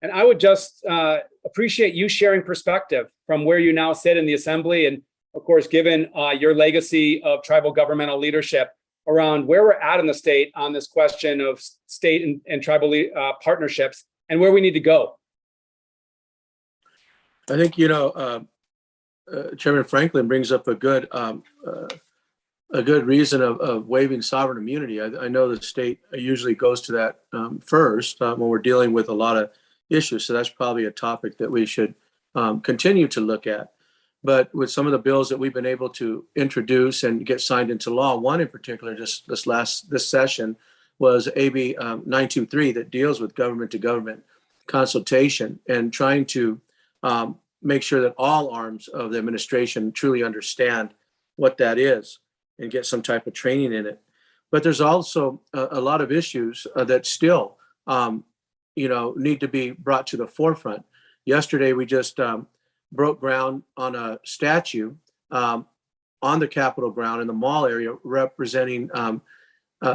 And I would just appreciate you sharing perspective from where you now sit in the assembly. And of course, given your legacy of tribal governmental leadership around where we're at in the state on this question of state and tribal partnerships and where we need to go. I think, Chairman Franklin brings up a good reason of waiving sovereign immunity. I know the state usually goes to that first when we're dealing with a lot of issues. So that's probably a topic that we should continue to look at. But with some of the bills that we've been able to introduce and get signed into law, one in particular, just this session, was AB 923 that deals with government to government consultation and trying to make sure that all arms of the administration truly understand what that is and get some type of training in it. But there's also a lot of issues that still, need to be brought to the forefront. Yesterday, we just broke ground on a statue on the Capitol ground in the mall area representing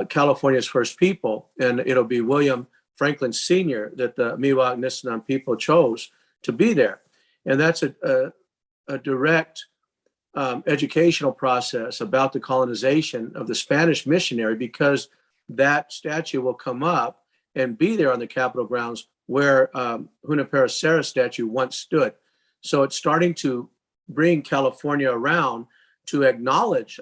California's first people. And it'll be William Franklin Sr. that the Miwok Nisenan people chose to be there. And that's a direct educational process about the colonization of the Spanish missionary, because that statue will come up and be there on the Capitol grounds where Junipero Serra statue once stood. So it's starting to bring California around to acknowledge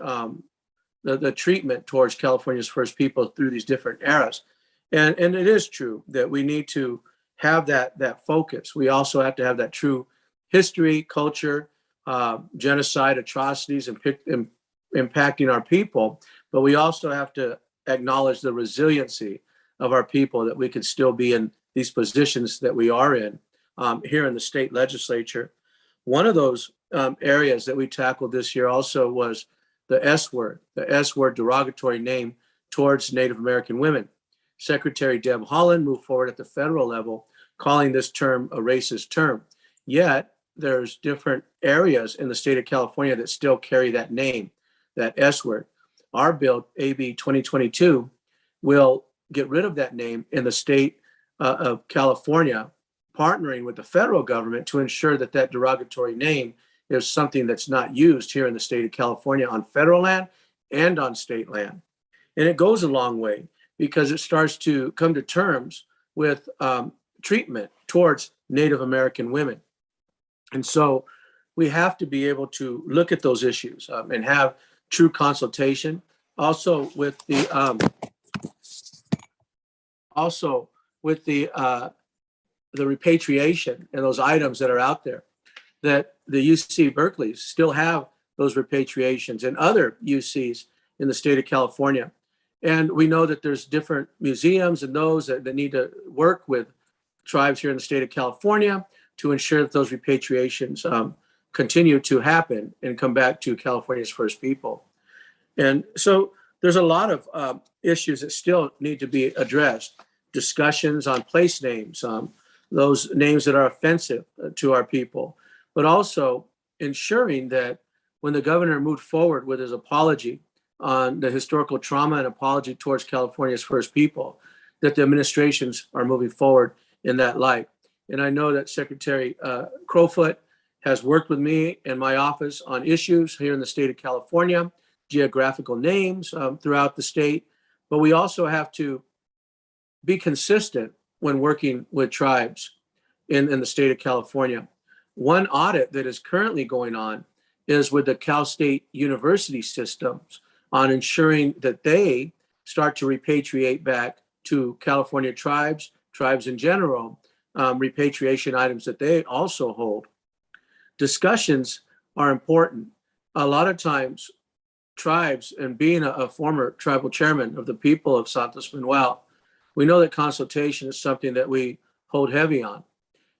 the treatment towards California's first people through these different eras. And it is true that we need to have that focus. We also have to have that true history, culture, genocide, atrocities, and impacting our people. But we also have to acknowledge the resiliency of our people, that we could still be in these positions that we are in here in the state legislature. One of those areas that we tackled this year also was the S word derogatory name towards Native American women. Secretary Deb Haaland moved forward at the federal level, calling this term a racist term. Yet there's different areas in the state of California that still carry that name, that S word. Our bill, AB 2022, will get rid of that name in the state of California, partnering with the federal government to ensure that that derogatory name is something that's not used here in the state of California on federal land and on state land. And it goes a long way because it starts to come to terms with treatment towards Native American women. And so we have to be able to look at those issues and have true consultation. Also with the repatriation and those items that are out there, that the UC Berkeley still have those repatriations and other UCs in the state of California. And we know that there's different museums and those that need to work with tribes here in the state of California to ensure that those repatriations continue to happen and come back to California's first people. And so there's a lot of issues that still need to be addressed. Discussions on place names, those names that are offensive to our people, but also ensuring that when the governor moved forward with his apology on the historical trauma and apology towards California's first people, that the administrations are moving forward in that light. And I know that Secretary Crowfoot has worked with me and my office on issues here in the state of California, geographical names throughout the state, but we also have to be consistent when working with tribes in the state of California. One audit that is currently going on is with the Cal State University systems on ensuring that they start to repatriate back to California tribes in general, repatriation items that they also hold. Discussions are important. A lot of times, tribes, and being a former tribal chairman of the people of Santos Manuel, we know that consultation is something that we hold heavy on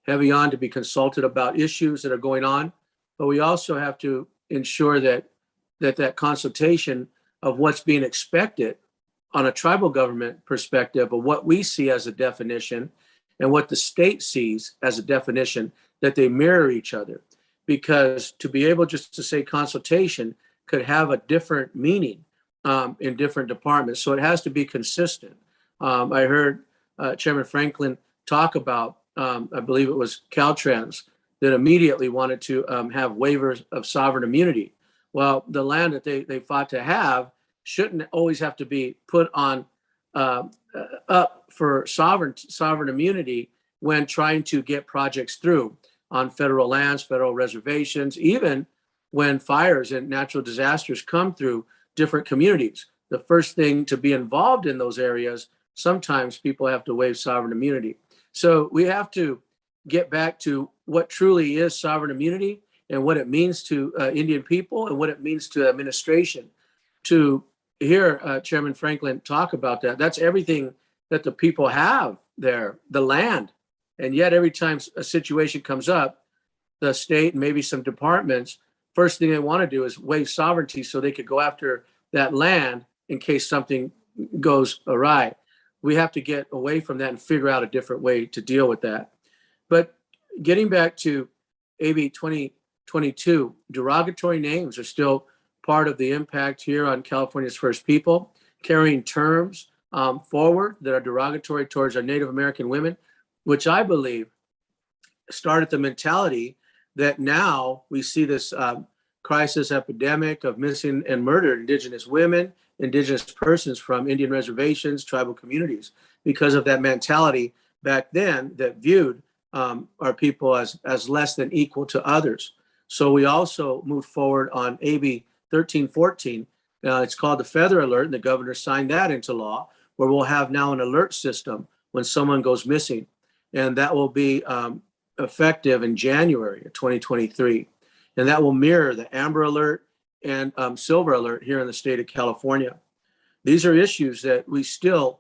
to be consulted about issues that are going on, but we also have to ensure that consultation of what's being expected on a tribal government perspective of what we see as a definition and what the state sees as a definition, that they mirror each other. Because to be able just to say consultation could have a different meaning in different departments. So it has to be consistent. I heard Chairman Franklin talk about I believe it was Caltrans, that immediately wanted to have waivers of sovereign immunity. Well, the land that they fought to have shouldn't always have to be put on up for sovereign immunity when trying to get projects through on federal lands, federal reservations, even when fires and natural disasters come through different communities. The first thing to be involved in those areas, sometimes people have to waive sovereign immunity. So we have to get back to what truly is sovereign immunity and what it means to Indian people and what it means to administration. To hear Chairman Franklin talk about that, that's everything that the people have there, the land. And yet every time a situation comes up, the state and maybe some departments, first thing they want to do is waive sovereignty so they could go after that land in case something goes awry. We have to get away from that and figure out a different way to deal with that. But getting back to AB 2022, derogatory names are still part of the impact here on California's first people, carrying terms forward that are derogatory towards our Native American women, which I believe started the mentality that now we see this crisis epidemic of missing and murdered Indigenous women, Indigenous persons from Indian reservations, tribal communities, because of that mentality back then that viewed our people as less than equal to others. So we also moved forward on AB 1314. It's called the Feather Alert, and the governor signed that into law, where we'll have now an alert system when someone goes missing. And that will be effective in January of 2023. And that will mirror the Amber Alert and Silver Alert here in the state of California. These are issues that we still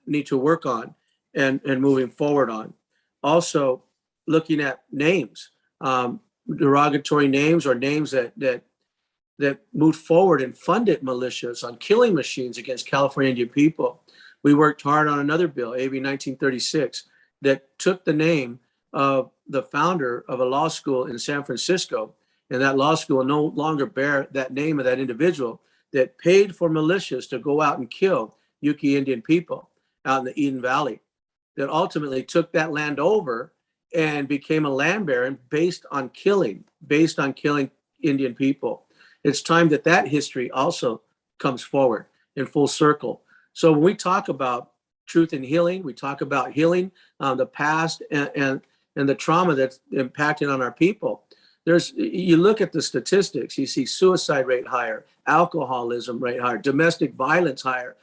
need to work on and moving forward on. Also, looking at names, derogatory names or names that moved forward and funded militias on killing machines against California Indian people. We worked hard on another bill, AB 1936, that took the name of the founder of a law school in San Francisco, and that law school no longer bear that name of that individual that paid for militias to go out and kill Yuki Indian people out in the Eden Valley, that ultimately took that land over and became a land baron based on killing Indian people. It's time that history also comes forward in full circle. So when we talk about truth and healing, we talk about healing the past and the trauma that's impacted on our people. You look at the statistics, you see suicide rate higher, alcoholism rate higher, domestic violence higher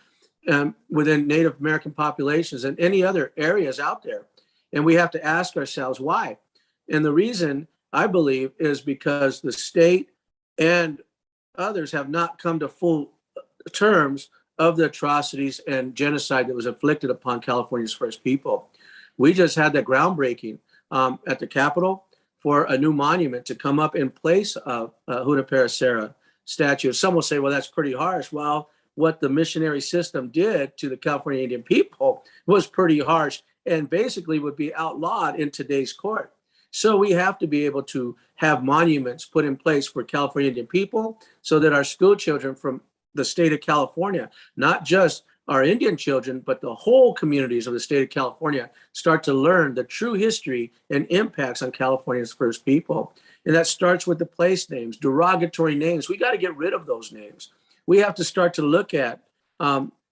within Native American populations and any other areas out there. And we have to ask ourselves why. And the reason, I believe, is because the state and others have not come to full terms of the atrocities and genocide that was inflicted upon California's first people. We just had that groundbreaking at the Capitol for a new monument to come up in place of Junipero Serra statue. Some will say, well, that's pretty harsh. Well, what the missionary system did to the California Indian people was pretty harsh and basically would be outlawed in today's court. So we have to be able to have monuments put in place for California Indian people so that our school children from the state of California, not just our Indian children, but the whole communities of the state of California start to learn the true history and impacts on California's first people. And that starts with the place names, derogatory names. We got to get rid of those names. We have to start to look at,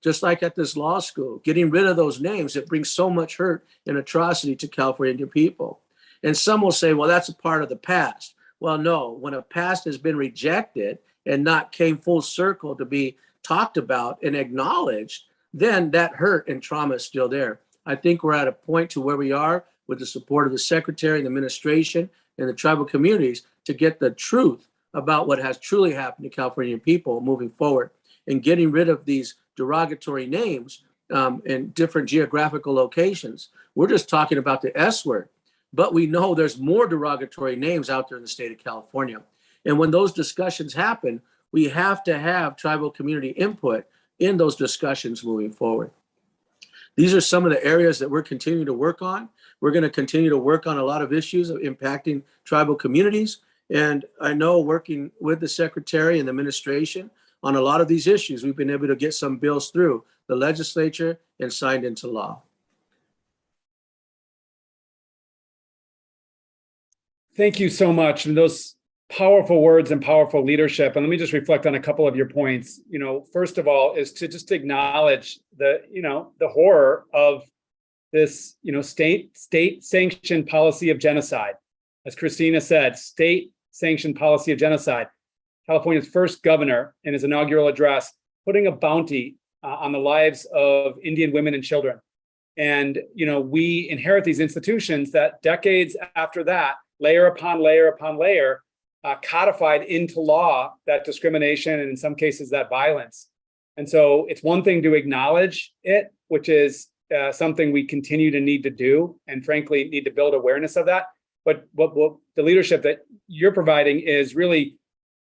just like at this law school, getting rid of those names that bring so much hurt and atrocity to California Indian people. And some will say, well, that's a part of the past. Well, no, when a past has been rejected and not came full circle to be talked about and acknowledged, then that hurt and trauma is still there. I think we're at a point to where we are with the support of the secretary and the administration and the tribal communities to get the truth about what has truly happened to California people moving forward and getting rid of these derogatory names in different geographical locations. We're just talking about the S word, but we know there's more derogatory names out there in the state of California. And when those discussions happen, we have to have tribal community input in those discussions moving forward. These are some of the areas that we're continuing to work on. We're going to continue to work on a lot of issues of impacting tribal communities. And I know working with the secretary and the administration on a lot of these issues, we've been able to get some bills through the legislature and signed into law. Thank you so much. And those powerful words and powerful leadership. And let me just reflect on a couple of your points. First of all, is to just acknowledge the horror of this, state sanctioned policy of genocide. As Christina said, state sanctioned policy of genocide. California's first governor in his inaugural address, putting a bounty on the lives of Indian women and children. And, we inherit these institutions that decades after that, layer upon layer upon layer, codified into law that discrimination and in some cases that violence. And so it's one thing to acknowledge it, which is something we continue to need to do, and frankly need to build awareness of that. But what the leadership that you're providing is really,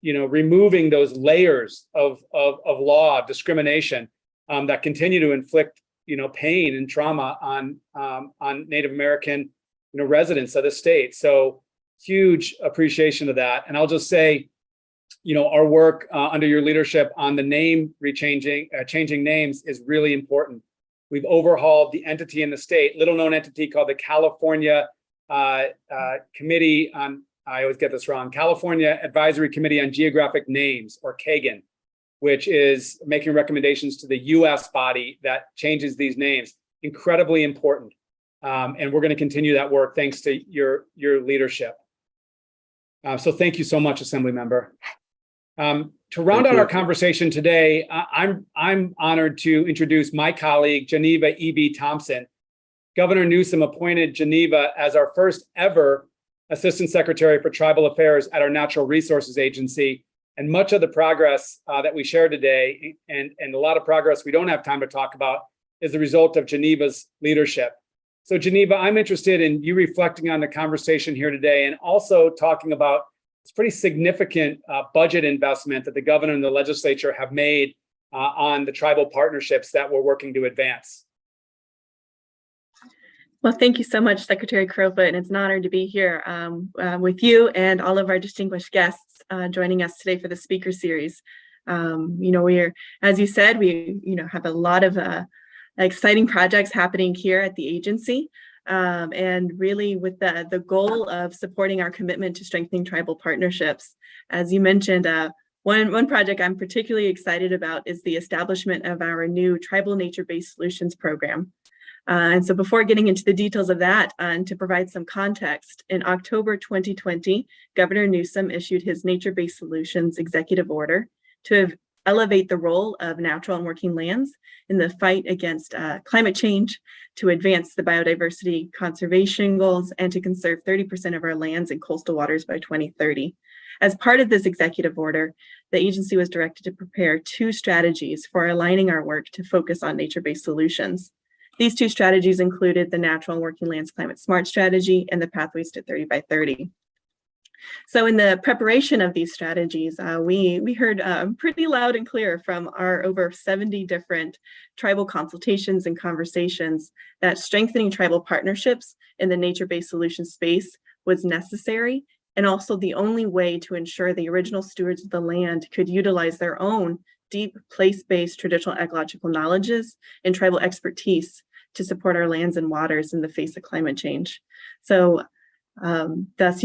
removing those layers of law, of discrimination that continue to inflict, pain and trauma on Native American, residents of the state. So huge appreciation of that. And I'll just say, our work under your leadership on the name changing names is really important. We've overhauled the entity in the state, little known entity called the California Committee on, I always get this wrong, California Advisory Committee on Geographic Names, or CAGN, which is making recommendations to the US body that changes these names. Incredibly important. And we're going to continue that work thanks to your leadership. So thank you so much, Assembly Member. To round out our conversation today, I'm honored to introduce my colleague, Geneva E.B. Thompson. Governor Newsom appointed Geneva as our first ever Assistant Secretary for Tribal Affairs at our Natural Resources Agency. And much of the progress that we share today, and a lot of progress we don't have time to talk about, is the result of Geneva's leadership. So Geneva, I'm interested in you reflecting on the conversation here today and also talking about this pretty significant budget investment that the governor and the legislature have made on the tribal partnerships that we're working to advance. Well, thank you so much, Secretary Crowfoot, and it's an honor to be here with you and all of our distinguished guests joining us today for the speaker series. We're, as you said, we have a lot of exciting projects happening here at the agency, and really with the goal of supporting our commitment to strengthening tribal partnerships. As you mentioned, one project I'm particularly excited about is the establishment of our new Tribal Nature-Based Solutions program. And so before getting into the details of that, and to provide some context, in October 2020, Governor Newsom issued his Nature-Based Solutions Executive Order to elevate the role of natural and working lands in the fight against climate change, to advance the biodiversity conservation goals, and to conserve 30% of our lands and coastal waters by 2030. As part of this executive order, the agency was directed to prepare 2 strategies for aligning our work to focus on nature-based solutions. These 2 strategies included the Natural and Working Lands Climate Smart Strategy and the Pathways to 30 by 30. So in the preparation of these strategies, we heard pretty loud and clear from our over 70 different tribal consultations and conversations that strengthening tribal partnerships in the nature-based solution space was necessary, and also the only way to ensure the original stewards of the land could utilize their own deep place-based traditional ecological knowledges and tribal expertise to support our lands and waters in the face of climate change. So thus,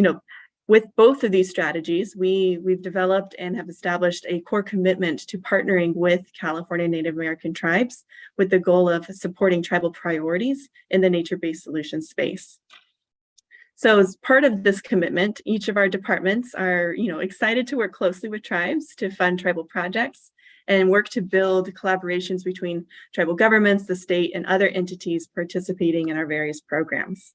with both of these strategies, we've developed and have established a core commitment to partnering with California Native American tribes with the goal of supporting tribal priorities in the nature-based solution space. So as part of this commitment, each of our departments are, excited to work closely with tribes to fund tribal projects and work to build collaborations between tribal governments, the state, and other entities participating in our various programs.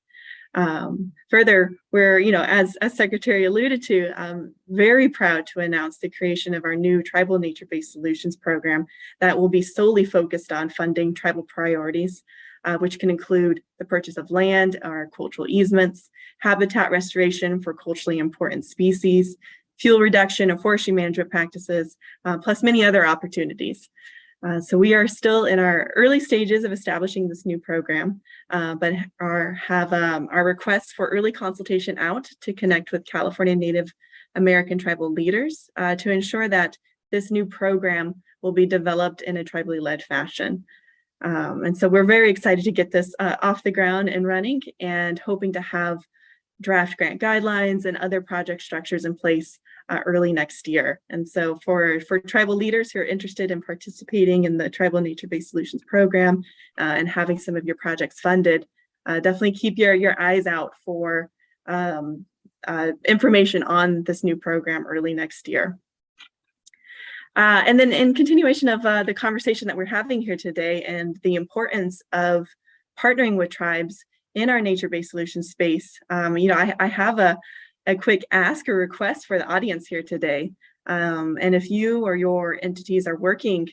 Further, we're, as Secretary alluded to, very proud to announce the creation of our new Tribal Nature-Based Solutions program that will be solely focused on funding tribal priorities, which can include the purchase of land, our cultural easements, habitat restoration for culturally important species, fuel reduction and forestry management practices, plus many other opportunities. So we are still in our early stages of establishing this new program, but have our requests for early consultation out to connect with California Native American tribal leaders to ensure that this new program will be developed in a tribally led fashion. And so we're very excited to get this off the ground and running, and hoping to have draft grant guidelines and other project structures in place early next year. And so for tribal leaders who are interested in participating in the Tribal Nature-Based Solutions Program and having some of your projects funded, definitely keep your eyes out for information on this new program early next year. And then in continuation of the conversation that we're having here today and the importance of partnering with tribes in our nature-based solutions space, I have a quick ask or request for the audience here today. And if you or your entities are working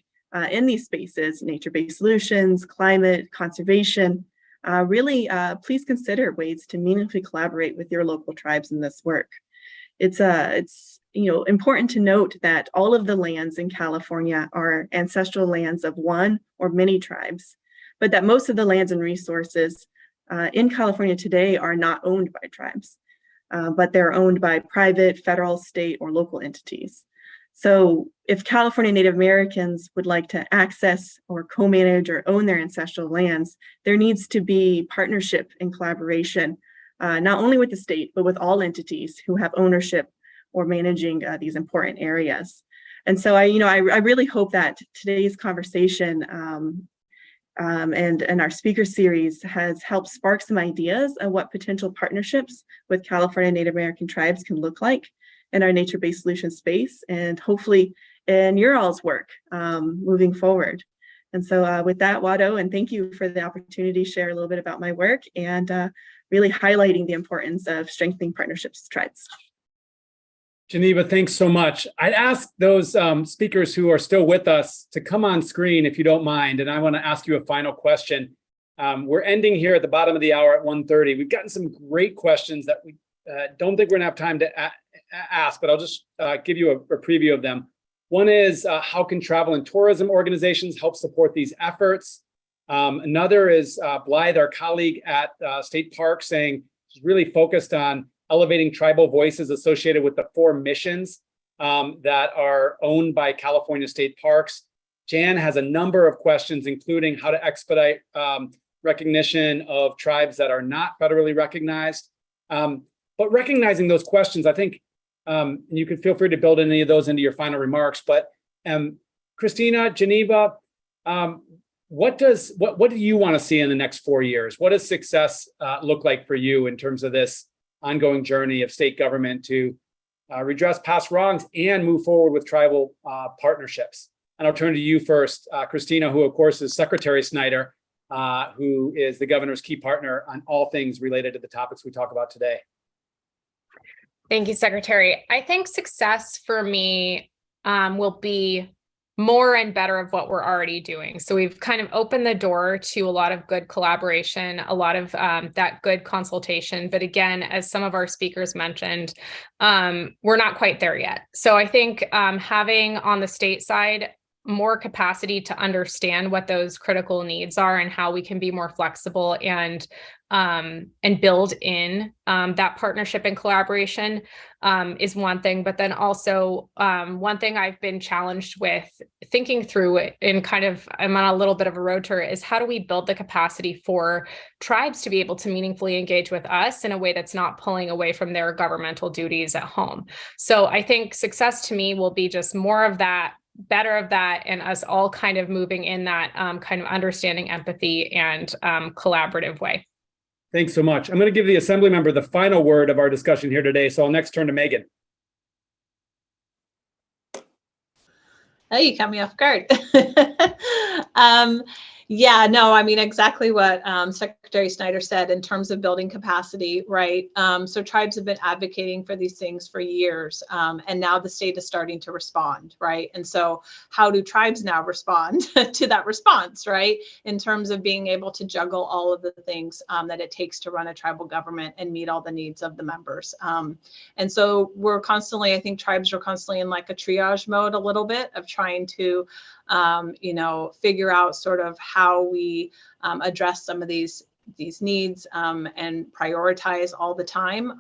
in these spaces, nature-based solutions, climate, conservation, really please consider ways to meaningfully collaborate with your local tribes in this work. It's important to note that all of the lands in California are ancestral lands of one or many tribes, but that most of the lands and resources in California today are not owned by tribes, but they're owned by private, federal, state, or local entities. So if California Native Americans would like to access or co-manage or own their ancestral lands, there needs to be partnership and collaboration, not only with the state, but with all entities who have ownership or managing these important areas. And so I really hope that today's conversation and our speaker series has helped spark some ideas of what potential partnerships with California Native American tribes can look like in our nature-based solution space, and hopefully in your all's work moving forward. And so with that, Wado, and thank you for the opportunity to share a little bit about my work and really highlighting the importance of strengthening partnerships with tribes. Geneva, thanks so much. I'd ask those speakers who are still with us to come on screen if you don't mind. And I want to ask you a final question. We're ending here at the bottom of the hour at 1:30. We've gotten some great questions that we don't think we're gonna have time to ask, but I'll just give you a preview of them. One is how can travel and tourism organizations help support these efforts? Another is Blythe, our colleague at State Park, saying she's really focused on elevating tribal voices associated with the 4 missions that are owned by California State Parks. Jan has a number of questions, including how to expedite recognition of tribes that are not federally recognized. But recognizing those questions, I think you can feel free to build any of those into your final remarks. But Christina, Geneva, what do you want to see in the next 4 years? What does success look like for you in terms of this ongoing journey of state government to redress past wrongs and move forward with tribal partnerships? And I'll turn to you first, Christina, who of course is Secretary Snyder, who is the governor's key partner on all things related to the topics we talk about today. Thank you, Secretary. I think success for me will be more and better of what we're already doing. So we've kind of opened the door to a lot of good collaboration, a lot of that good consultation. But again, as some of our speakers mentioned, we're not quite there yet. So I think having on the state side more capacity to understand what those critical needs are and how we can be more flexible and build in that partnership and collaboration is one thing. But then also one thing I've been challenged with thinking through it in kind of, I'm on a little bit of a road tour, is how do we build the capacity for tribes to be able to meaningfully engage with us in a way that's not pulling away from their governmental duties at home. So I think success to me will be just more of that, better of that, and us all kind of moving in that kind of understanding, empathy, and collaborative way. Thanks so much. I'm going to give the Assembly member the final word of our discussion here today. So I'll next turn to Megan. Oh, you caught me off guard. Yeah, no, I mean, exactly what Secretary Snyder said in terms of building capacity, right? So tribes have been advocating for these things for years, and now the state is starting to respond, right? And so how do tribes now respond to that response, right? In terms of being able to juggle all of the things that it takes to run a tribal government and meet all the needs of the members. And so we're constantly, I think tribes are constantly in like a triage mode a little bit of trying to figure out sort of how we address some of these needs and prioritize all the time.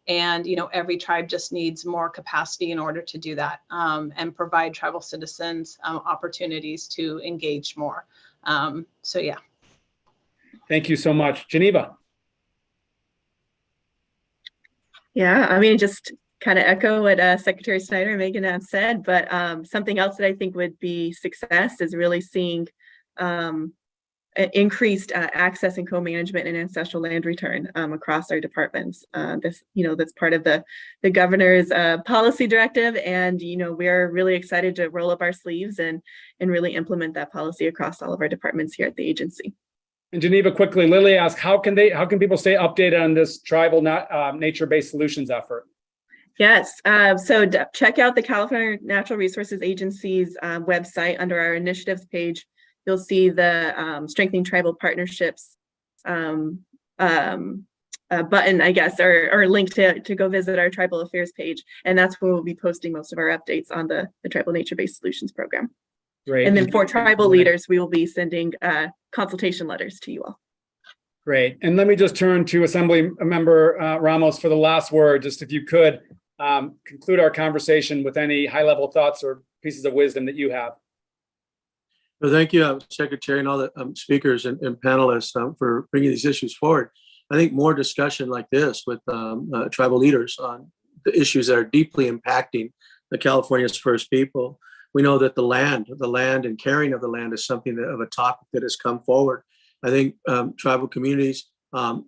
And every tribe just needs more capacity in order to do that and provide tribal citizens opportunities to engage more. So yeah. Thank you so much. Geneva. Yeah, I mean, just kind of echo what Secretary Snyder and Megan have said, but something else that I think would be success is really seeing increased access and co-management and ancestral land return across our departments. That's part of the governor's policy directive, and we're really excited to roll up our sleeves and really implement that policy across all of our departments here at the agency. And Geneva, quickly, Lily asked, how can people stay updated on this tribal nature-based solutions effort? Yes, so check out the California Natural Resources Agency's website. Under our initiatives page, you'll see the Strengthening Tribal Partnerships button, I guess, or link to go visit our Tribal Affairs page. And that's where we'll be posting most of our updates on the Tribal Nature-Based Solutions Program. Great. And then for tribal leaders, we will be sending consultation letters to you all. Great. And let me just turn to Assembly Member Ramos for the last word. Just if you could conclude our conversation with any high-level thoughts or pieces of wisdom that you have. Well, thank you, Secretary, and all the speakers and panelists for bringing these issues forward. I think more discussion like this with tribal leaders on the issues that are deeply impacting the California's First People. We know that the land and caring of the land is something of a topic that has come forward. I think tribal communities,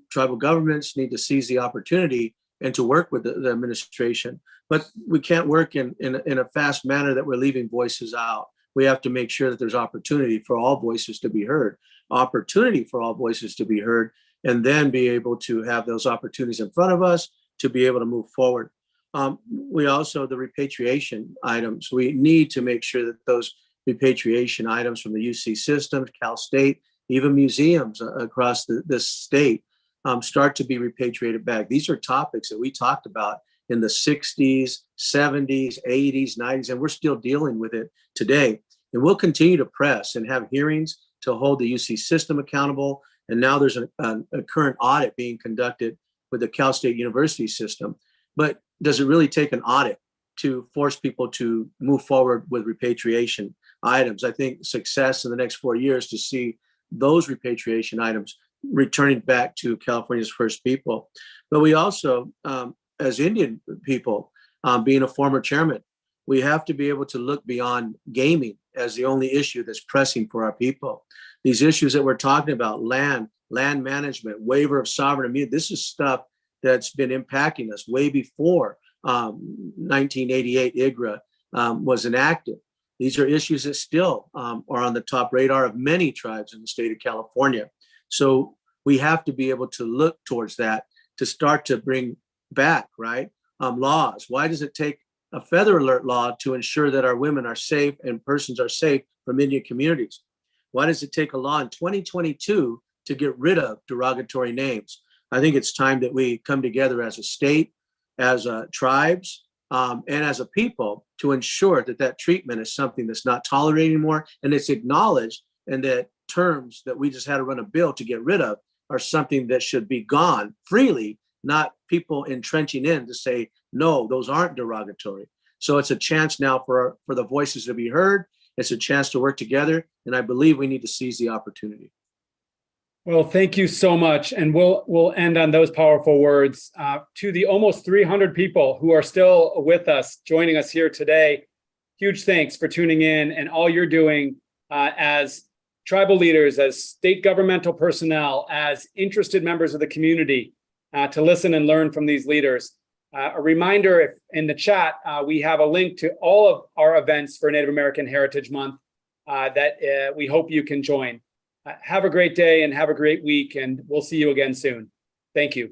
tribal governments need to seize the opportunity and to work with the administration. But we can't work in a fast manner that we're leaving voices out. We have to make sure that there's opportunity for all voices to be heard, and then be able to have those opportunities in front of us to be able to move forward. We also, the repatriation items, we need to make sure that those repatriation items from the UC systems, Cal State, even museums across this state start to be repatriated back. These are topics that we talked about in the 60s, 70s, 80s, 90s, and we're still dealing with it today. And we'll continue to press and have hearings to hold the UC system accountable. And now there's a current audit being conducted with the Cal State University system. But does it really take an audit to force people to move forward with repatriation items? I think success in the next 4 years to see those repatriation items returning back to California's First People. But we also, as Indian people, being a former chairman, we have to be able to look beyond gaming as the only issue that's pressing for our people. These issues that we're talking about, land management, waiver of sovereign immunity, this is stuff that's been impacting us way before 1988 IGRA was enacted. These are issues that still are on the top radar of many tribes in the state of California. So we have to be able to look towards that to start to bring back, right, laws. Why does it take a feather alert law to ensure that our women are safe and persons are safe from Indian communities? Why does it take a law in 2022 to get rid of derogatory names? I think it's time that we come together as a state, as tribes, and as a people to ensure that that treatment is something that's not tolerated anymore, and it's acknowledged, and that terms that we just had to run a bill to get rid of are something that should be gone freely, not people entrenching in to say, no, those aren't derogatory. So it's a chance now for the voices to be heard. It's a chance to work together, and I believe we need to seize the opportunity. Well, thank you so much. And we'll end on those powerful words. To the almost 300 people who are still with us, joining us here today, huge thanks for tuning in and all you're doing as tribal leaders, as state governmental personnel, as interested members of the community to listen and learn from these leaders. A reminder, if in the chat, we have a link to all of our events for Native American Heritage Month that we hope you can join. Have a great day and have a great week, and we'll see you again soon. Thank you.